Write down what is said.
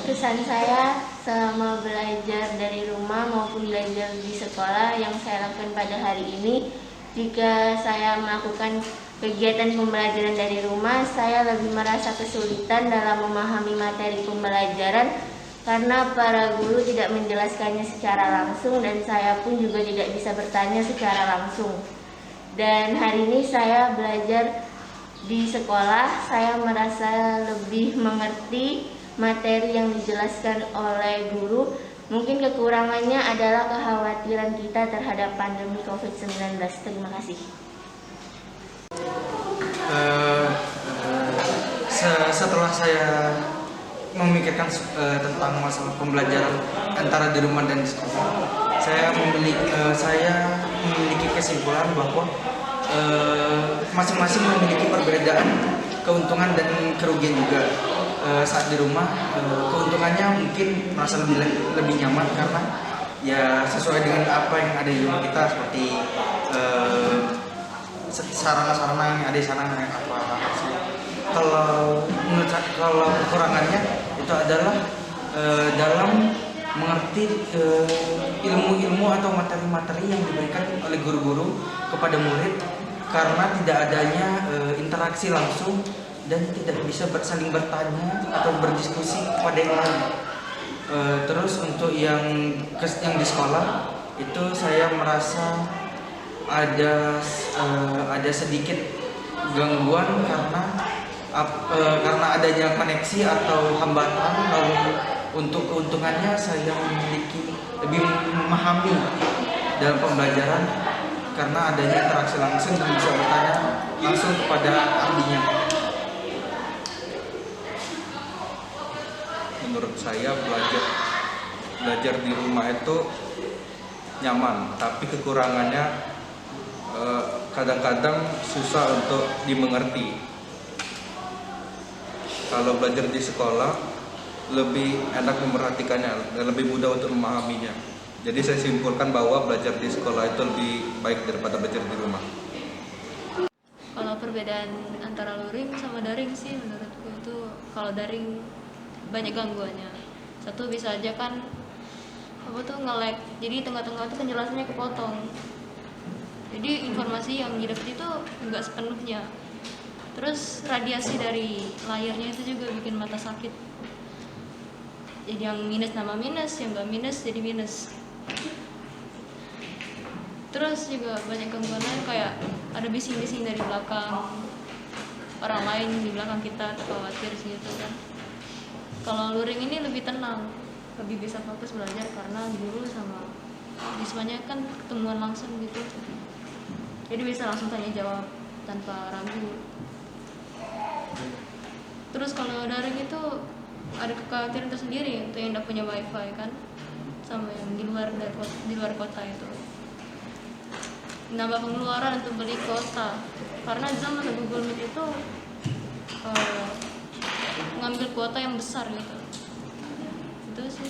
Kesan saya selama belajar dari rumah maupun belajar di sekolah yang saya lakukan pada hari ini, jika saya melakukan kegiatan pembelajaran dari rumah, saya lebih merasa kesulitan dalam memahami materi pembelajaran karena para guru tidak menjelaskannya secara langsung dan saya pun juga tidak bisa bertanya secara langsung. Dan hari ini saya belajar di sekolah, saya merasa lebih mengerti materi yang dijelaskan oleh guru. Mungkin kekurangannya adalah kekhawatiran kita terhadap pandemi COVID-19. Terima kasih. Setelah saya memikirkan tentang masalah pembelajaran antara di rumah dan di sekolah, saya memiliki kesimpulan bahwa masing-masing memiliki perbedaan keuntungan dan kerugian juga. Saat di rumah, keuntungannya mungkin merasa lebih nyaman karena ya sesuai dengan apa yang ada di rumah kita, seperti sarana-sarana yang ada di sana yang apa. Kalau kekurangannya itu adalah dalam mengerti ilmu-ilmu atau materi-materi yang diberikan oleh guru-guru kepada murid, karena tidak adanya interaksi langsung dan tidak bisa saling bertanya atau berdiskusi kepada yang lain. Terus untuk yang di sekolah itu saya merasa ada sedikit gangguan karena adanya koneksi atau hambatan. Lalu untuk keuntungannya saya memiliki lebih memahami dalam pembelajaran karena adanya interaksi langsung dan bisa bertanya langsung kepada ahlinya. Menurut saya belajar di rumah itu nyaman, tapi kekurangannya kadang-kadang susah untuk dimengerti. Kalau belajar di sekolah lebih enak memperhatikannya dan lebih mudah untuk memahaminya. Jadi saya simpulkan bahwa belajar di sekolah itu lebih baik daripada belajar di rumah. Kalau perbedaan antara luring sama daring sih menurutku itu, kalau daring banyak gangguannya. Satu, bisa aja kan nge-lag, jadi tengah-tengah itu penjelasannya kepotong, jadi informasi yang didapat itu nggak sepenuhnya. Terus radiasi dari layarnya itu juga bikin mata sakit, jadi yang minus nama minus, yang nggak minus jadi minus. Terus juga banyak gangguan lain, kayak ada bising-bising dari belakang, orang lain di belakang kita, khawatir sih itu kan. Kalau luring ini lebih tenang, lebih bisa fokus belajar karena guru sama siswanya kan ketemuan langsung gitu. Jadi bisa langsung tanya jawab tanpa ragu. Terus kalau daring itu ada kekhawatiran tersendiri untuk yang tidak punya wifi kan, sama yang di luar kota itu. Nambah pengeluaran untuk beli kuota, karena zaman Google Meet itu ngambil kuota yang besar gitu. Itu sih.